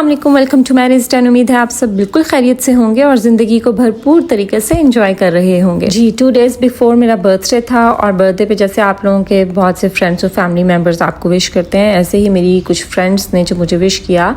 अस्सलाम वालेकुम, welcome to marriage time. उम्मीद है आप सब बिल्कुल खैरियत से होंगे और ज़िंदगी को भरपूर तरीके से एंजॉय कर रहे होंगे। जी 2 डेज़ बिफोर मेरा बर्थडे था और बर्थडे पे जैसे आप लोगों के बहुत से फ्रेंड्स और फैमिली मेम्बर्स आपको विश करते हैं, ऐसे ही मेरी कुछ फ्रेंड्स ने जो मुझे विश किया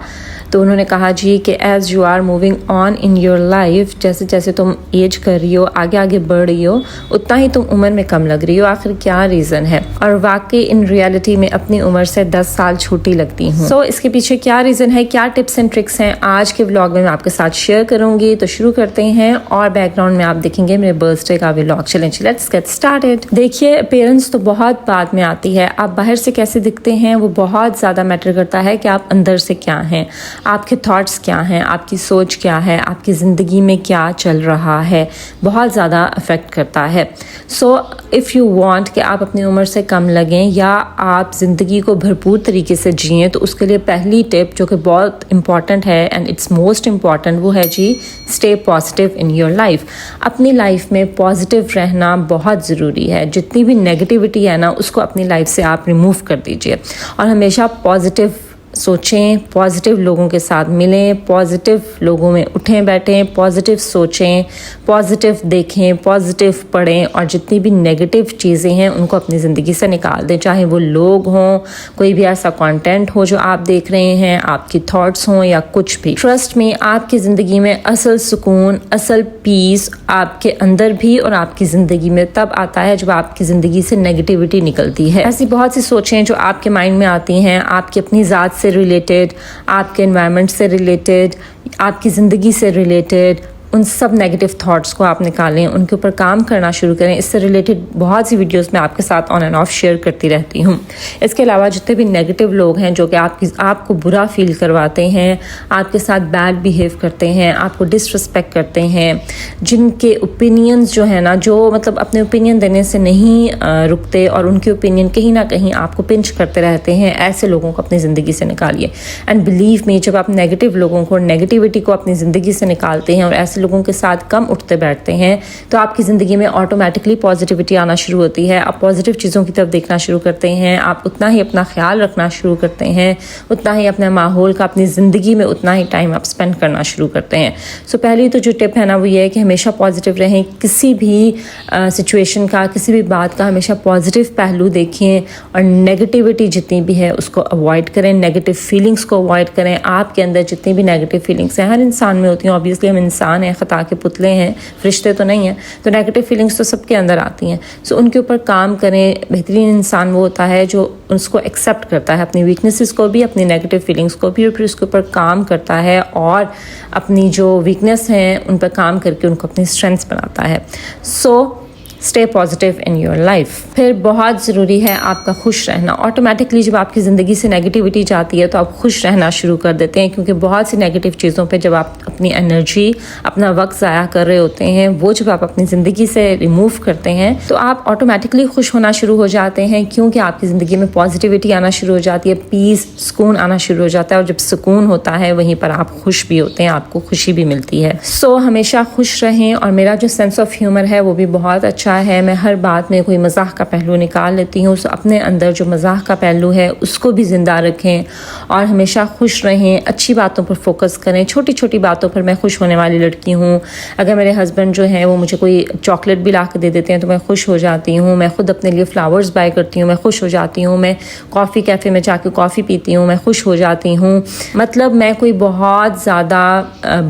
तो उन्होंने कहा जी कि as you are moving on in your life, जैसे जैसे तुम एज कर रही हो, आगे आगे बढ़ रही हो, उतना ही तुम उम्र में कम लग रही हो। आखिर क्या रीज़न है? और वाकई इन रियलिटी में अपनी उम्र से 10 साल छोटी लगती हूँ। सो इसके पीछे क्या रीज़न है, क्या टिप्स एंड ट्रिक्स हैं, आज के व्लॉग में मैं आपके साथ शेयर करूंगी। तो शुरू करते हैं और बैकग्राउंड में आप देखेंगे मेरे बर्थडे का व्लॉग। चलें लेट्स गेट स्टार्टेड। देखिए, पेरेंट्स तो बहुत बाद में आती है, आप बाहर से कैसे दिखते हैं वो बहुत ज़्यादा मैटर करता है कि आप अंदर से क्या हैं, आपके थॉट्स क्या हैं, आपकी सोच क्या है, आपकी ज़िंदगी में क्या चल रहा है, बहुत ज़्यादा अफेक्ट करता है। सो इफ़ यू वांट कि आप अपनी उम्र से कम लगें या आप ज़िंदगी को भरपूर तरीके से जिएं, तो उसके लिए पहली टिप जो कि बहुत इंपॉर्टेंट है एंड इट्स मोस्ट इम्पॉर्टेंट, वो है जी stay positive in your life. अपनी लाइफ में पॉजिटिव रहना बहुत ज़रूरी है। जितनी भी नेगेटिविटी है ना, उसको अपनी लाइफ से आप रिमूव कर दीजिए और हमेशा पॉजिटिव सोचें, पॉजिटिव लोगों के साथ मिलें, पॉजिटिव लोगों में उठें बैठें, पॉजिटिव सोचें, पॉजिटिव देखें, पॉजिटिव पढ़ें और जितनी भी नेगेटिव चीज़ें हैं उनको अपनी ज़िंदगी से निकाल दें। चाहे वो लोग हों, कोई भी ऐसा कंटेंट हो जो आप देख रहे हैं, आपकी थॉट्स हों या कुछ भी। ट्रस्ट में आपकी ज़िंदगी में असल सुकून, असल पीस आपके अंदर भी और आपकी ज़िंदगी में तब आता है जब आपकी ज़िंदगी से नेगेटिविटी निकलती है। ऐसी बहुत सी सोचें जो आपके माइंड में आती हैं, आपकी अपनी ज़ात से रिलेटेड, आपके एनवायरनमेंट से रिलेटेड, आपकी ज़िंदगी से रिलेटेड, उन सब नेगेटिव थॉट्स को आप निकालें, उनके ऊपर काम करना शुरू करें। इससे रिलेटेड बहुत सी वीडियोस मैं आपके साथ ऑन एंड ऑफ शेयर करती रहती हूँ। इसके अलावा जितने भी नेगेटिव लोग हैं जो कि आपको बुरा फील करवाते हैं, आपके साथ बैड बिहेव करते हैं, आपको डिसरिस्पेक्ट करते हैं, जिनके ओपिनियंस जो है ना, जो मतलब अपने ओपिनियन देने से नहीं रुकते और उनके ओपिनियन कहीं ना कहीं आपको पिंच करते रहते हैं, ऐसे लोगों को अपनी ज़िंदगी से निकालिए। एंड बिलीव मी, जब आप नेगेटिव लोगों को, नेगेटिविटी को अपनी ज़िंदगी से निकालते हैं और ऐसे लोगों के साथ कम उठते बैठते हैं, तो आपकी ज़िंदगी में ऑटोमेटिकली पॉजिटिविटी आना शुरू होती है। आप पॉजिटिव चीज़ों की तरफ देखना शुरू करते हैं, आप उतना ही अपना ख्याल रखना शुरू करते हैं, उतना ही अपने माहौल का, अपनी ज़िंदगी में उतना ही टाइम आप स्पेंड करना शुरू करते हैं। सो पहली तो जो टिप है ना, वो ये है कि हमेशा पॉजिटिव रहें। किसी भी सिचुएशन का, किसी भी बात का हमेशा पॉजिटिव पहलू देखें और नेगेटिविटी जितनी भी है उसको अवॉइड करें, नेगेटिव फीलिंग्स को अवॉइड करें। आपके अंदर जितनी भी नेगेटिव फीलिंग्स हैं, हर इंसान में होती हैं, ऑब्वियसली हम इंसान हैं, ख़ता के पुतले हैं, फरिश्ते तो नहीं हैं, तो नेगेटिव फीलिंग्स तो सबके अंदर आती हैं। सो उनके ऊपर काम करें। बेहतरीन इंसान वो होता है जो उसको एक्सेप्ट करता है, अपनी वीकनेसेस को भी, अपनी नेगेटिव फीलिंग्स को भी, और फिर उसके ऊपर काम करता है और अपनी जो वीकनेस हैं उन पर काम करके उनको अपनी स्ट्रेंथ्स बनाता है। So stay positive in your life. फिर बहुत ज़रूरी है आपका खुश रहना। ऑटोमेटिकली जब आपकी ज़िंदगी से नेगेटिविटी जाती है तो आप खुश रहना शुरू कर देते हैं, क्योंकि बहुत सी नेगेटिव चीज़ों पे जब आप अपनी एनर्जी, अपना वक्त ज़ाया कर रहे होते हैं, वो जब आप अपनी ज़िंदगी से रिमूव करते हैं तो आप ऑटोमेटिकली खुश होना शुरू हो जाते हैं, क्योंकि आपकी ज़िंदगी में पॉजिटिविटी आना शुरू हो जाती है, पीस, सुकून आना शुरू हो जाता है। और जब सुकून होता है वहीं पर आप खुश भी होते हैं, आपको खुशी भी मिलती है। सो हमेशा खुश रहें। और मेरा जो सेंस ऑफ ह्यूमर है वो भी बहुत अच्छा है। मैं हर बात में कोई मज़ाक का पहलू निकाल लेती हूँ। सो अपने अंदर जो मज़ाक का पहलू है उसको भी ज़िंदा रखें और हमेशा खुश रहें, अच्छी बातों पर फोकस करें। छोटी छोटी बातों पर मैं खुश होने वाली लड़की हूँ। अगर मेरे हस्बैंड जो हैं वो मुझे कोई चॉकलेट भी ला के दे देते हैं तो मैं खुश हो जाती हूँ। मैं खुद अपने लिए फ़्लावर्स बाय करती हूँ, मैं खुश हो जाती हूँ। मैं कॉफ़ी कैफ़े में जाके कॉफ़ी पीती हूँ, मैं खुश हो जाती हूँ। मतलब मैं कोई बहुत ज़्यादा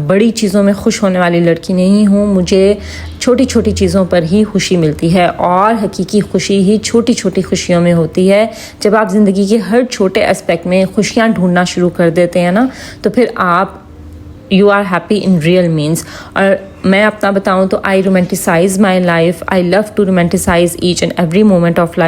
बड़ी चीज़ों में खुश होने वाली लड़की नहीं हूँ। मुझे छोटी छोटी चीज़ों पर ही खुशी मिलती है और हकीकी खुशी ही छोटी छोटी खुशियों में होती है। जब आप ज़िंदगी के हर छोटे एस्पेक्ट में खुशियाँ ढूंढना शुरू कर देते हैं ना, तो फिर आप you are happy in real means. और मैं अपना बताऊं तो I romanticise my life, I love to romanticise each and every moment of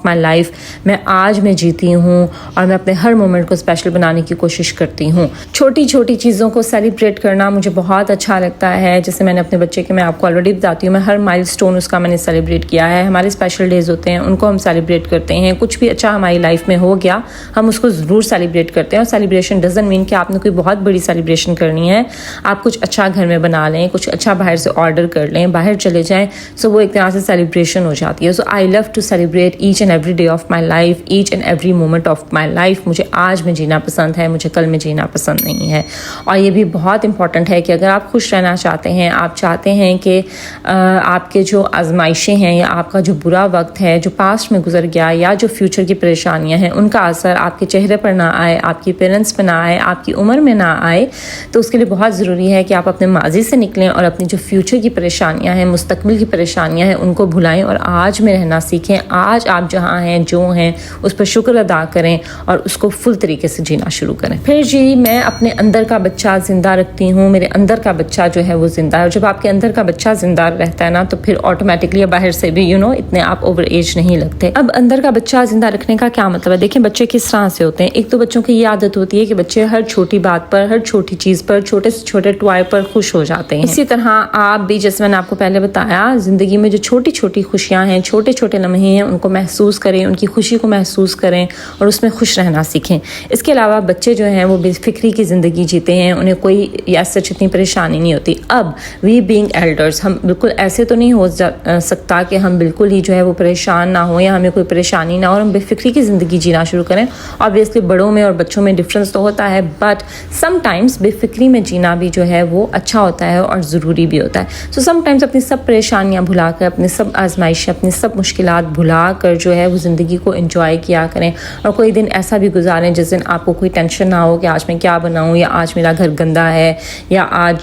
my life. मैं आज में जीती हूँ और मैं अपने हर मोमेंट को स्पेशल बनाने की कोशिश करती हूँ। छोटी छोटी चीज़ों को सेलिब्रेट करना मुझे बहुत अच्छा लगता है। जैसे मैंने अपने बच्चे के, मैं आपको ऑलरेडी बताती हूँ, मैं हर माइलस्टोन उसका मैंने सेलिब्रेट किया है। हमारे स्पेशल डेज होते हैं, उनको हम सेलिब्रेट करते हैं। कुछ भी अच्छा हमारी लाइफ में हो गया, हम उसको ज़रूर सेलिब्रेट करते हैं। और सेलिब्रेशन डजंट मीन कि आपने कोई बहुत बड़ी सेलिब्रेशन करनी है। आप कुछ अच्छा घर में बना लें, कुछ अच्छा बाहर से ऑर्डर कर लें, बाहर चले जाएं, सो वो एक तरह से सेलिब्रेशन हो जाती है। So I love to celebrate each and every day of my life, each and every moment of my life. मुझे आज में जीना पसंद है, मुझे कल में जीना पसंद नहीं है। और ये भी बहुत इंपॉर्टेंट है कि अगर आप खुश रहना चाहते हैं, आप चाहते हैं कि आपके जो आजमाइशें हैं या आपका जो बुरा वक्त है जो पास्ट में गुजर गया या जो फ्यूचर की परेशानियां हैं उनका असर आपके चेहरे पर ना आए, आपकी पेरेंट्स पर ना आए, आपकी उम्र में ना आए, तो उसके लिए बहुत ज़रूरी है कि आप अपने माजी से निकलें और अपनी जो फ्यूचर की परेशानियां हैं, मुस्तकबिल की परेशानियां हैं, उनको भुलाएं और आज में रहना सीखें। आज आप जहाँ हैं, जो हैं, उस पर शुक्र अदा करें और उसको फुल तरीके से जीना शुरू करें। फिर जी, मैं अपने अंदर का बच्चा ज़िंदा रखती हूँ, मेरे अंदर का बच्चा जो है वो ज़िंदा है। और जब आपके अंदर का बच्चा ज़िंदा रहता है ना, तो फिर ऑटोमेटिकली बाहर से भी इतने आप ओवर एज नहीं लगते। अब अंदर का बच्चा ज़िंदा रखने का क्या मतलब है? देखिए बच्चे किस तरह से होते हैं। एक तो बच्चों की ये आदत होती है कि बच्चे हर छोटी बात पर, हर छोटी चीज़ पर, छोटे से छोटे टॉय पर खुश हो जाते हैं। इसी तरह आप भी, जैसे मैंने आपको पहले बताया, ज़िंदगी में जो छोटी छोटी खुशियाँ हैं, छोटे छोटे लम्हे हैं, उनको महसूस करें, उनकी खुशी को महसूस करें और उसमें खुश रहना सीखें। इसके अलावा बच्चे जो हैं वो बेफिक्री की ज़िंदगी जीते हैं, उन्हें कोई या सच इतनी परेशानी नहीं होती। अब वी बीइंग एल्डर्स, हम बिल्कुल ऐसे तो नहीं हो सकता कि हम बिल्कुल ही जो है वो परेशान ना हो या हमें कोई परेशानी ना हो और हम बेफिक्री की ज़िंदगी जीना शुरू करें। ऑब्वियसली बड़ों में और बच्चों में डिफरेंस तो होता है, बट समटाइम्स बेफिक्री में जीना भी जो है वो अच्छा होता है और ज़रूरी भी होता है। सो समटाइम्स अपनी सब परेशानियाँ भुला कर, अपनी सब आजमाइशें, अपनी सब मुश्किलात भुला कर जो है वो ज़िंदगी को एंजॉय किया करें। और कोई दिन ऐसा भी गुजारें जिस दिन आपको कोई टेंशन ना हो कि आज मैं क्या बनाऊँ, या आज मेरा घर गंदा है, या आज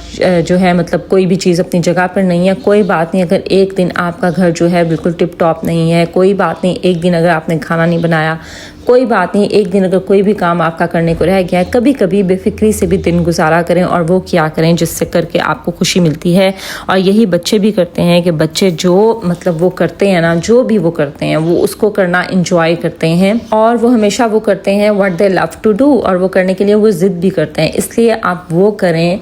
जो है मतलब कोई भी चीज़ अपनी जगह पर नहीं है। कोई बात नहीं अगर एक दिन आपका घर जो है बिल्कुल टिप टॉप नहीं है, कोई बात नहीं एक दिन अगर आपने खाना नहीं बनाया, कोई बात नहीं एक दिन अगर कोई भी काम आपका करने को रह गया है। कभी कभी बेफिक्री से भी दिन गुजारा करें और वो क्या करें जिससे करके आपको खुशी मिलती है। और यही बच्चे भी करते हैं कि बच्चे जो मतलब वो करते हैं ना, जो भी वो करते हैं वो उसको करना इंजॉय करते हैं और वो हमेशा वो करते हैं what they love to do, और वो करने के लिए वो जिद भी करते हैं। इसलिए आप वो करें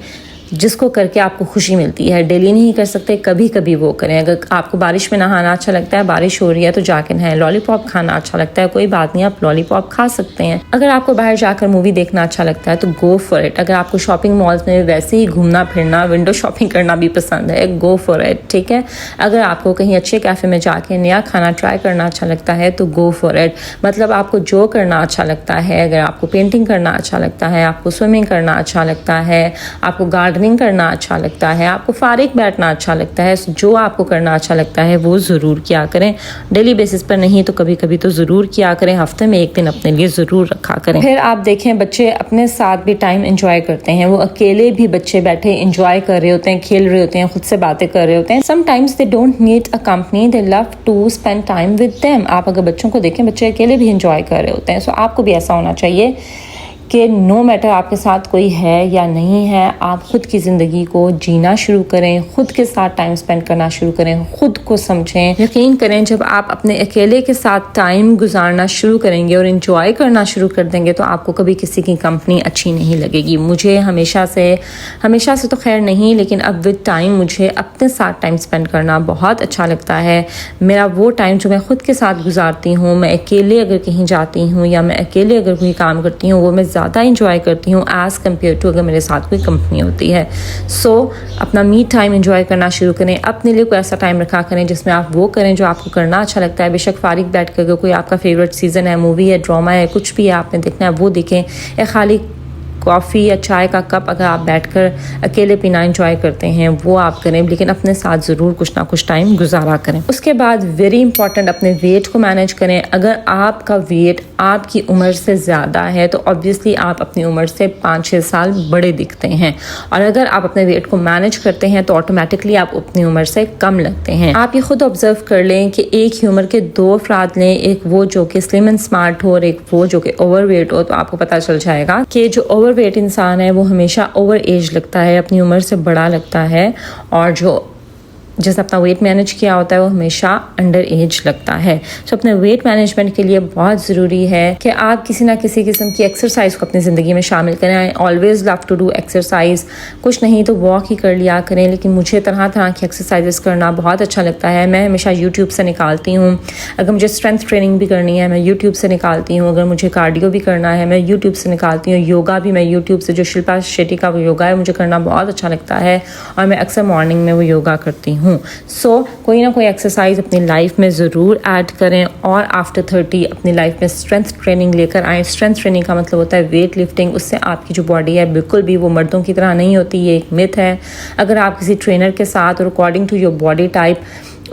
जिसको करके आपको खुशी मिलती है। डेली नहीं कर सकते, कभी कभी वो करें। अगर आपको बारिश में नहाना अच्छा लगता है, बारिश हो रही है तो जाके नहाएं। लॉलीपॉप खाना अच्छा लगता है, कोई बात नहीं आप लॉलीपॉप खा सकते हैं। अगर आपको बाहर जाकर मूवी देखना अच्छा लगता है तो गो फॉर इट। अगर आपको शॉपिंग मॉल्स में वैसे ही घूमना फिरना, विंडो शॉपिंग करना भी पसंद है, गो फॉर इट, ठीक है। अगर आपको कहीं अच्छे कैफ़े में जाके नया खाना ट्राई करना अच्छा लगता है तो गो फॉर इट। मतलब आपको जो करना अच्छा लगता है, अगर आपको पेंटिंग करना अच्छा लगता है, आपको स्विमिंग करना अच्छा लगता है, आपको गार्डनिंग करना अच्छा लगता है, आपको फारिग बैठना अच्छा लगता है, जो आपको करना अच्छा लगता है वो ज़रूर किया करें। डेली बेसिस पर नहीं तो कभी कभी तो ज़रूर किया करें। हफ्ते में एक दिन अपने लिए ज़रूर रखा करें। फिर आप देखें बच्चे अपने साथ भी टाइम एंजॉय करते हैं। वो अकेले भी बच्चे बैठे एंजॉय कर रहे होते हैं, खेल रहे होते हैं, खुद से बातें कर रहे होते हैं। Sometimes they don't need a company, they love to spend time with them. आप अगर बच्चों को देखें, बच्चे अकेले भी एंजॉय कर रहे होते हैं। सो आपको भी ऐसा होना चाहिए कि नो मैटर आपके साथ कोई है या नहीं है, आप खुद की ज़िंदगी को जीना शुरू करें, खुद के साथ टाइम स्पेंड करना शुरू करें, खुद को समझें। यकीन करें जब आप अपने अकेले के साथ टाइम गुजारना शुरू करेंगे और एंजॉय करना शुरू कर देंगे तो आपको कभी किसी की कंपनी अच्छी नहीं लगेगी। मुझे हमेशा से तो खैर नहीं, लेकिन अब विद टाइम मुझे अपने साथ टाइम स्पेंड करना बहुत अच्छा लगता है। मेरा वो टाइम जो मैं खुद के साथ गुजारती हूँ, मैं अकेले अगर कहीं जाती हूँ या मैं अकेले अगर कोई काम करती हूँ, वो मैं ज़्यादा इंजॉय करती हूँ एज़ कम्पेयर टू अगर मेरे साथ कोई कंपनी होती है। सो अपना मी टाइम इंजॉय करना शुरू करें। अपने लिए कोई ऐसा टाइम रखा करें जिसमें आप वो करें जो आपको करना अच्छा लगता है। बेशक फारिग बैठ कर कोई आपका फेवरेट सीज़न है, मूवी है, ड्रामा है, कुछ भी है आपने देखना है वो देखें। या खाली कॉफ़ी या चाय का कप अगर आप बैठकर अकेले पीना एंजॉय करते हैं वो आप करें, लेकिन अपने साथ ज़रूर कुछ ना कुछ टाइम गुजारा करें। उसके बाद वेरी इंपॉर्टेंट, अपने वेट को मैनेज करें। अगर आपका वेट आपकी उम्र से ज़्यादा है तो ऑब्वियसली आप अपनी उम्र से 5-6 साल बड़े दिखते हैं, और अगर आप अपने वेट को मैनेज करते हैं तो ऑटोमेटिकली आप अपनी उम्र से कम लगते हैं। आप ये खुद ऑब्जर्व कर लें कि एक ही उम्र के 2 अफराद लें, एक वो जो कि स्लिम एंड स्मार्ट हो और एक वो जो कि ओवरवेट हो, तो आपको पता चल जाएगा कि जो ओवरवेट इंसान है वो हमेशा ओवर एज लगता है, अपनी उम्र से बड़ा लगता है, और जो जैसे अपना वेट मैनेज किया होता है वो हमेशा अंडर एज लगता है। तो अपने वेट मैनेजमेंट के लिए बहुत ज़रूरी है कि आप किसी ना किसी किस्म की एक्सरसाइज को अपनी ज़िंदगी में शामिल करें। I always love to do exercise, कुछ नहीं तो वॉक ही कर लिया करें, लेकिन मुझे तरह तरह की एक्सरसाइजेस करना बहुत अच्छा लगता है। मैं हमेशा यूट्यूब से निकालती हूँ, अगर मुझे स्ट्रेंथ ट्रेनिंग भी करनी है मैं यूट्यूब से निकालती हूँ, अगर मुझे कार्डियो भी करना है मैं यूट्यूब से निकालती हूँ, योगा भी मैं यूट्यूब से, जो शिल्पा शेट्टी का वो योगा है मुझे करना बहुत अच्छा लगता है और मैं अक्सर मॉर्निंग में वो योगा करती हूँ। सो कोई ना कोई एक्सरसाइज अपनी लाइफ में ज़रूर ऐड करें और आफ्टर 30 अपनी लाइफ में स्ट्रेंथ ट्रेनिंग लेकर आएँ। स्ट्रेंथ ट्रेनिंग का मतलब होता है वेट लिफ्टिंग, उससे आपकी जो बॉडी है बिल्कुल भी वो मर्दों की तरह नहीं होती, ये एक मिथ है। अगर आप किसी ट्रेनर के साथ और according to your body type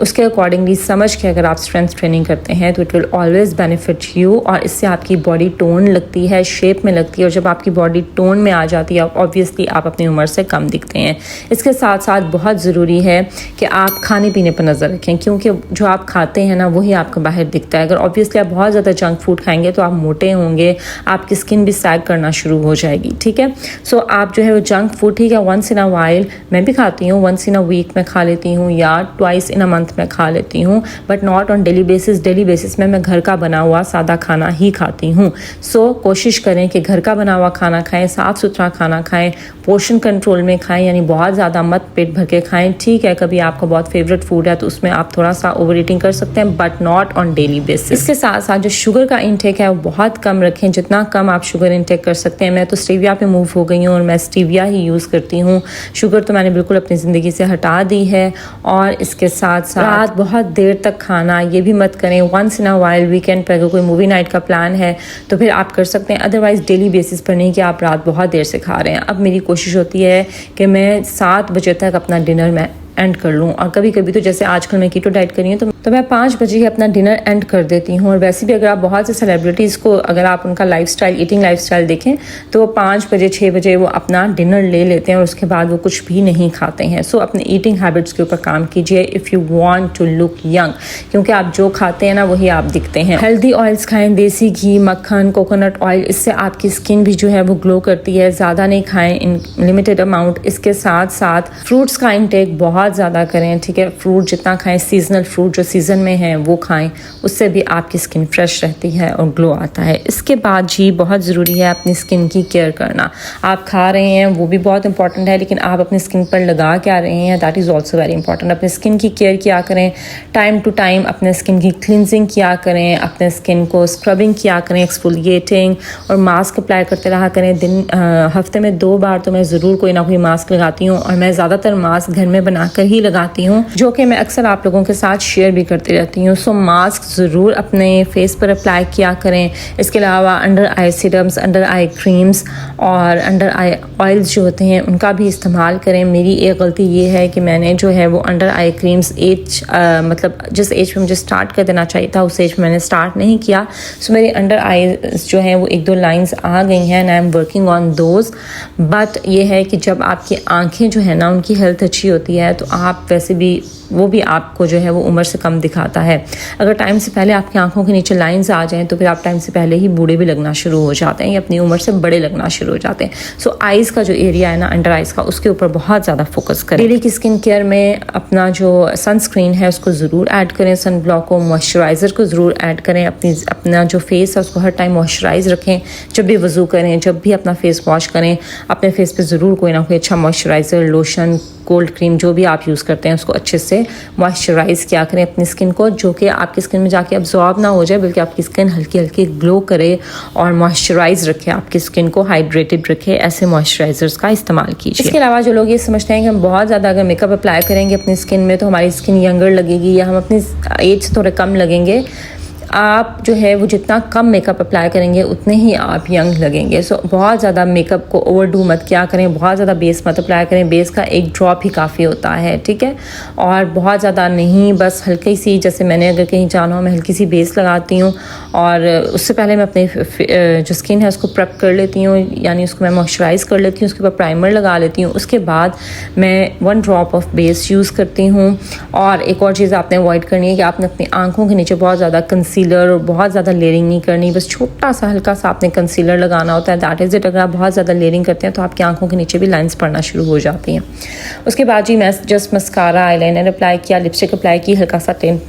उसके अकॉर्डिंगली समझ के अगर आप स्ट्रेंथ ट्रेनिंग करते हैं तो it will always benefit you, और इससे आपकी बॉडी टोन लगती है, शेप में लगती है, और जब आपकी बॉडी टोन में आ जाती है ऑब्वियसली आप अपनी उम्र से कम दिखते हैं। इसके साथ साथ बहुत ज़रूरी है कि आप खाने पीने पर नज़र रखें, क्योंकि जो आप खाते हैं ना वही आपको बाहर दिखता है। अगर ऑब्वियसली आप बहुत ज़्यादा जंक फूड खाएंगे तो आप मोटे होंगे, आपकी स्किन भी सैग करना शुरू हो जाएगी, ठीक है। सो आप जो है वो जंक फूड, ठीक है, वंस इन अ वाइल मैं भी खाती हूँ, वंस इन अ वीक में खा लेती हूँ या ट्वाइस इन अ मंथ में खा लेती हूँ, but not on daily basis. Daily basis में मैं घर का बना हुआ सादा खाना ही खाती हूँ। सो कोशिश करें कि घर का बना हुआ खाना खाएं, साफ़ सुथरा खाना खाएं, पोर्शन कंट्रोल में खाएं, यानी बहुत ज़्यादा मत पेट भर के खाएं। ठीक है, कभी आपका बहुत फेवरेट फूड है तो उसमें आप थोड़ा सा ओवर ईटिंग कर सकते हैं, but not on daily basis. इसके साथ साथ जो शुगर का इंटेक है वो बहुत कम रखें, जितना कम आप शुगर इंटेक कर सकते हैं। मैं तो स्टीविया पे मूव हो गई हूँ और मैं स्टीविया ही यूज़ करती हूँ। शुगर तो मैंने बिल्कुल अपनी ज़िंदगी से हटा दी है। और इसके साथ साथ बहुत देर तक खाना ये भी मत करें। Once in a while weekend पर अगर कोई मूवी नाइट का प्लान है तो फिर आप कर सकते हैं, अदरवाइज़ डेली बेसिस पर नहीं कि आप रात बहुत देर से खा रहे हैं। अब मेरी कोशिश होती है कि मैं 7 बजे तक अपना डिनर मैं एंड कर लूँ, और कभी कभी तो जैसे आजकल मैं कीटो डाइट कर रही हूँ तो मैं 5 बजे ही अपना डिनर एंड कर देती हूँ। और वैसे भी अगर आप बहुत से सेलिब्रिटीज़ को अगर आप उनका लाइफस्टाइल, ईटिंग लाइफस्टाइल देखें तो वो 5 बजे 6 बजे वो अपना डिनर ले लेते हैं और उसके बाद वो कुछ भी नहीं खाते हैं। सो अपने ईटिंग हैबिट्स के ऊपर काम कीजिए if you want to look young, क्योंकि आप जो खाते हैं ना वही आप दिखते हैं। हेल्दी ऑयल्स खाएं, देसी घी, मक्खन, कोकोनट ऑयल, इससे आपकी स्किन भी जो है वो ग्लो करती है। ज़्यादा नहीं खाएं, इन लिमिटेड अमाउंट। इसके साथ साथ फ्रूट्स का इंटेक बहुत ज़्यादा करें, ठीक है। फ्रूट जितना खाएं, सीजनल फ्रूट जो सीज़न में है वो खाएं, उससे भी आपकी स्किन फ्रेश रहती है और ग्लो आता है। इसके बाद जी बहुत ज़रूरी है अपनी स्किन की केयर करना। आप खा रहे हैं वो भी बहुत इंपॉर्टेंट है, लेकिन आप अपनी स्किन पर लगा क्या रहे हैं, that is also very important. अपनी स्किन की केयर किया करें, टाइम टू टाइम अपने स्किन की क्लिनजिंग किया करें, अपने स्किन को स्क्रबिंग किया करें, एक्सफोलिएटिंग, और मास्क अप्लाई करते रहा करें। हफ्ते में 2 बार तो मैं ज़रूर कोई ना कोई मास्क लगाती हूँ, और मैं ज़्यादातर मास्क घर में बनाकर ही लगाती हूँ, जो कि मैं अक्सर आप लोगों के साथ शेयर भी करती रहती हूँ। सो मास्क ज़रूर अपने फेस पर अप्लाई किया करें। इसके अलावा अंडर आई सीरम्स, अंडर आई क्रीम्स और अंडर आई ऑयल्स जो होते हैं उनका भी इस्तेमाल करें। मेरी एक गलती ये है कि मैंने जो है वो अंडर आई क्रीम्स मतलब जिस एज में मुझे स्टार्ट कर देना चाहिए था उस एज में मैंने स्टार्ट नहीं किया। सो मेरी अंडर आई जो है वो 1-2 लाइन्स आ गई हैं and I am working on those. But ये है कि जब आपकी आँखें जो है ना उनकी हेल्थ अच्छी होती है तो आप वैसे भी वो भी आपको जो है वो उम्र से कम दिखाता है। अगर टाइम से पहले आपकी आंखों के नीचे लाइंस आ जाएं तो फिर आप टाइम से पहले ही बूढ़े भी लगना शुरू हो जाते हैं या अपनी उम्र से बड़े लगना शुरू हो जाते हैं। सो आइज़ का जो एरिया है ना अंडर आइज़ का, उसके ऊपर बहुत ज़्यादा फोकस करें। डेली की स्किन केयर में अपना जो सनस्क्रीन है उसको ज़रूर ऐड करें, सन ब्लॉक को, मॉइस्चराइज़र को ज़रूर ऐड करें। अपना जो फेस है उसको हर टाइम मॉइस्चराइज रखें। जब भी वज़ू करें, जब भी अपना फेस वॉश करें, अपने फेस पे ज़रूर कोई ना कोई अच्छा मॉइस्चराइज़र, लोशन, कोल्ड क्रीम जो भी आप यूज़ करते हैं उसको अच्छे से मॉइस्चराइज़ किया करें अपनी स्किन को, जो कि आपकी स्किन में जाके अब्जॉर्ब ना हो जाए, बल्कि आपकी स्किन हल्की हल्की ग्लो करे और मॉइस्चराइज रखे, आपकी स्किन को हाइड्रेटेड रखे। ऐसे मॉइस्चराइजर्स का इस्तेमाल कीजिए। इसके अलावा जो लोग ये समझते हैं कि हम बहुत ज़्यादा अगर मेकअप अप्लाई करेंगे अपनी स्किन में तो हमारी स्किन यंगर लगेगी या हम अपनी एज से थोड़े कम लगेंगे, आप जो है वो जितना कम मेकअप अप्लाई करेंगे उतने ही आप यंग लगेंगे। सो बहुत ज़्यादा मेकअप को ओवरडू मत किया करें, बहुत ज़्यादा बेस मत अप्लाई करें। बेस का एक ड्रॉप ही काफ़ी होता है, ठीक है, और बहुत ज़्यादा नहीं, बस हल्की सी, जैसे मैंने अगर कहीं जाना हो मैं हल्की सी बेस लगाती हूँ और उससे पहले मैं अपनी जो स्किन है उसको प्रेप कर लेती हूँ, यानी उसको मैं मॉइस्चराइज़ कर लेती हूँ, उसके ऊपर प्राइमर लगा लेती हूँ, उसके बाद मैं 1 ड्रॉप ऑफ बेस यूज़ करती हूँ। और एक और चीज़ आपने अवॉइड करनी है कि आपने अपनी आँखों के नीचे बहुत ज़्यादा कंसील कंसीलर और बहुत ज़्यादा लेयरिंग नहीं करनी, बस छोटा सा हल्का सा आपने कंसीलर लगाना होता है, दैट इज़ इट। अगर आप बहुत ज़्यादा लेयरिंग करते हैं तो आपकी आंखों के नीचे भी लाइंस पड़ना शुरू हो जाती हैं। उसके बाद जी मैं जस्ट मस्कारा, आईलाइनर अप्लाई किया, लिपस्टिक अप्लाई की, हल्का सा टिंट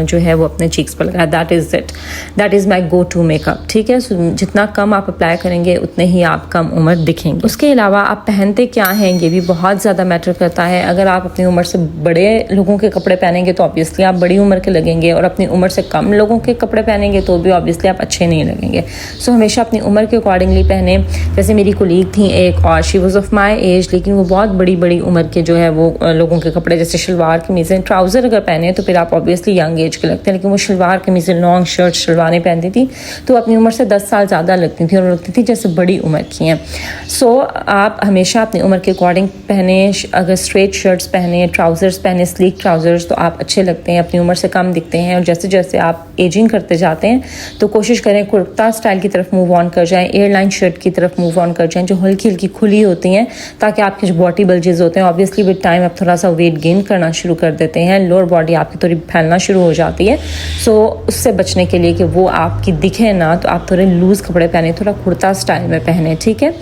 जो है वो अपने चीक्स पर लगाया, that is it. That is my go to makeup, ठीक है। जितना कम आप अप्लाई करेंगे उतने ही आप कम उम्र दिखेंगे। उसके अलावा आप पहनते क्या हैं ये भी बहुत ज़्यादा मैटर करता है। अगर आप अपनी उम्र से बड़े लोगों के कपड़े पहनेंगे तो ऑब्वियसली आप बड़ी उम्र के लगेंगे, और अपनी उम्र से कम लोगों के कपड़े पहनेंगे तो भी ऑब्वियसली आप अच्छे नहीं लगेंगे। सो हमेशा अपनी उम्र के अकॉर्डिंगली पहने। जैसे मेरी कोलीग थी एक, और she was of my age, लेकिन वो बहुत बड़ी उम्र के जो है वो लोगों के कपड़े, जैसे शलवार कमीज़ें, ट्राउज़र अगर पहने तो फिर आप ऑब्वियसली यंग एज के लगते हैं, लेकिन वो शलवार कमीज़ें, लॉन्ग शर्ट शलवारें पहनती थी तो अपनी उम्र से 10 साल ज़्यादा लगती थी और लगती थी जैसे बड़ी उम्र की हैं। सो आप हमेशा अपनी उम्र के अकॉर्डिंग पहने। अगर स्ट्रेट शर्ट्स पहने, ट्राउज़र्स पहने, स्लीक ट्राउज़र्स, तो आप अच्छे लगते हैं, अपनी उम्र से कम दिखते हैं। और जैसे जैसे आप एजिंग करते जाते हैं तो कोशिश करें कुर्ता स्टाइल की तरफ मूव ऑन कर जाएं, एयरलाइन शर्ट की तरफ मूव ऑन कर जाएं जो हल्की हल्की खुली होती हैं, ताकि आपके जो बॉडी बल्जेस होते हैं ऑब्वियसली विद टाइम आप थोड़ा सा वेट गेन करना शुरू कर देते हैं, लोअर बॉडी आपकी थोड़ी फैलना शुरू हो जाती है। सो उससे बचने के लिए कि वो आपकी दिखे ना, तो आप थोड़े लूज़ कपड़े पहने, थोड़ा कुर्ता स्टाइल में पहने, ठीक है।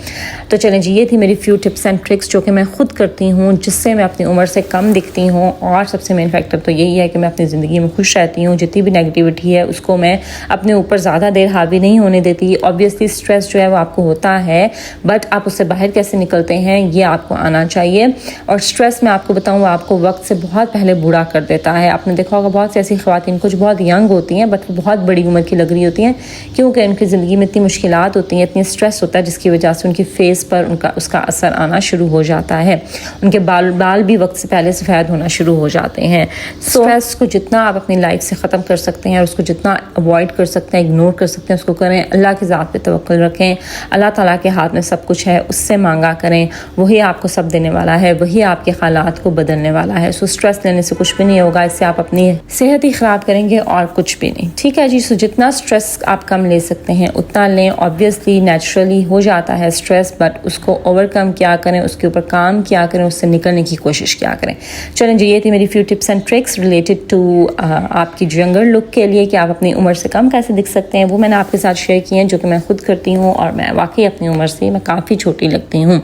तो चलें जी, ये थी मेरी फ्यू टिप्स एंड ट्रिक्स जो कि मैं खुद करती हूँ, जिससे मैं अपनी उम्र से कम दिखती हूँ। और सबसे मेन फैक्टर तो यही है कि मैं अपनी ज़िंदगी में खुश रहती हूँ। जितनी भी नेगेटिविटी है उसको मैं अपने ऊपर ज़्यादा देर हावी नहीं होने देती। ऑब्वियसली स्ट्रेस जो है वो आपको होता है, बट आप उससे बाहर कैसे निकलते हैं ये आपको आना चाहिए। और स्ट्रेस मैं आपको बताऊँ आपको वक्त से बहुत पहले बूढ़ा कर देता है। आपने देखा होगा बहुत सी ऐसी ख़वातीन कुछ बहुत यंग होती हैं बट वो बहुत बड़ी उम्र की लग रही होती हैं, क्योंकि उनकी ज़िंदगी में इतनी मुश्किलात होती हैं, इतनी स्ट्रेस होता है, जिसकी वजह से उनकी फेस पर उसका असर आना शुरू हो जाता है। उनके बाल भी वक्त से पहले सफ़ेद होना शुरू हो जाते हैं। स्ट्रेस को जितना आप अपनी लाइफ से ख़त्म कर सकते हैं और उसको जितना अवॉइड कर सकते हैं, इग्नोर कर सकते हैं, उसको करें। अल्लाह की ज़ात पे तवक्कुल रखें। अल्लाह ताला के हाथ में सब कुछ है, उससे मांगा करें, वही आपको सब देने वाला है, वही आपके हालात को बदलने वाला है। सो स्ट्रेस लेने से कुछ भी नहीं होगा, इससे आप अपनी सेहत ही ख़राब करेंगे और कुछ भी नहीं, ठीक है जी। सो जितना स्ट्रेस आप कम ले सकते हैं उतना लें। ऑब्वियसली नेचुरली हो जाता है स्ट्रेस, बट उसको ओवरकम क्या करें, उसके ऊपर काम क्या करें, उससे निकलने की कोशिश क्या करें। चलें जी, ये थी मेरी few tips and tricks related to आपकी यंगर लुक के लिए, कि आप अपनी उम्र से कम कैसे दिख सकते हैं। वो मैंने आपके साथ शेयर किए हैं, जो कि मैं खुद करती हूँ, और मैं वाकई अपनी उम्र से मैं काफ़ी छोटी लगती हूँ।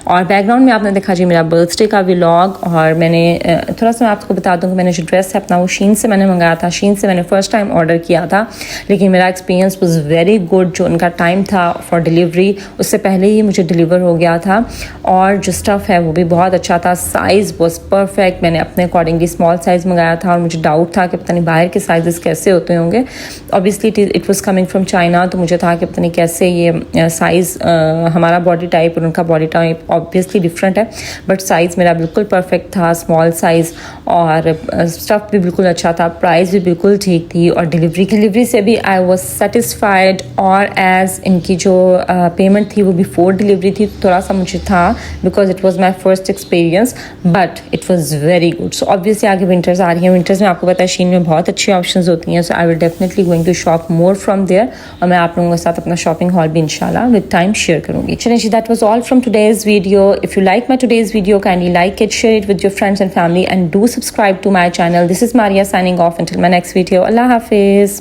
और बैकग्राउंड में आपने देखा जी मेरा बर्थडे का व्लॉग। और मैंने थोड़ा सा मैं आपको बता दूँ कि मैंने जो ड्रेस है अपना वो शीन से मैंने मंगाया था। शीन से मैंने फ़र्स्ट टाइम ऑर्डर किया था, लेकिन मेरा एक्सपीरियंस वाज वेरी गुड। जो उनका टाइम था फॉर डिलीवरी उससे पहले ही मुझे डिलीवर हो गया था, और जो स्टफ़ है वो भी बहुत अच्छा था। Size was perfect. मैंने अपने अकॉर्डिंगली स्मॉल साइज़ मंगाया था, और मुझे डाउट था कि पता नहीं बाहर के साइज़ कैसे होते होंगे। Obviously it was coming from China, तो मुझे था कि पता नहीं कैसे ये साइज़, हमारा बॉडी टाइप और उनका बॉडी टाइप ऑब्वियसली डिफरेंट है, बट साइज़ मेरा बिल्कुल परफेक्ट था, स्मॉल साइज़। और स्टफ़ भी बिल्कुल अच्छा था, प्राइस भी बिल्कुल ठीक थी, और डिलीवरी से भी आई वाज सेटिस्फाइड। और एज इनकी जो पेमेंट थी वो बिफोर डिलीवरी थी, थोड़ा सा मुझे था because it was my first experience, but it was very good. So obviously आगे विंटर्स आ रही हैं, विंटर्स में आपको पता है शीन में बहुत अच्छी ऑप्शंस होती हैं। So I will definitely going to shop more from there, और मैं आप लोगों के साथ अपना शॉपिंग हॉल भी इंशाल्लाह विद टाइम शेयर करूंगी। चलिए जी, that was all from today's video. If you like my today's video, kindly like it, share it with your friends and family, and do subscribe to my channel. This is Maria signing off until my next video. Allah Hafiz.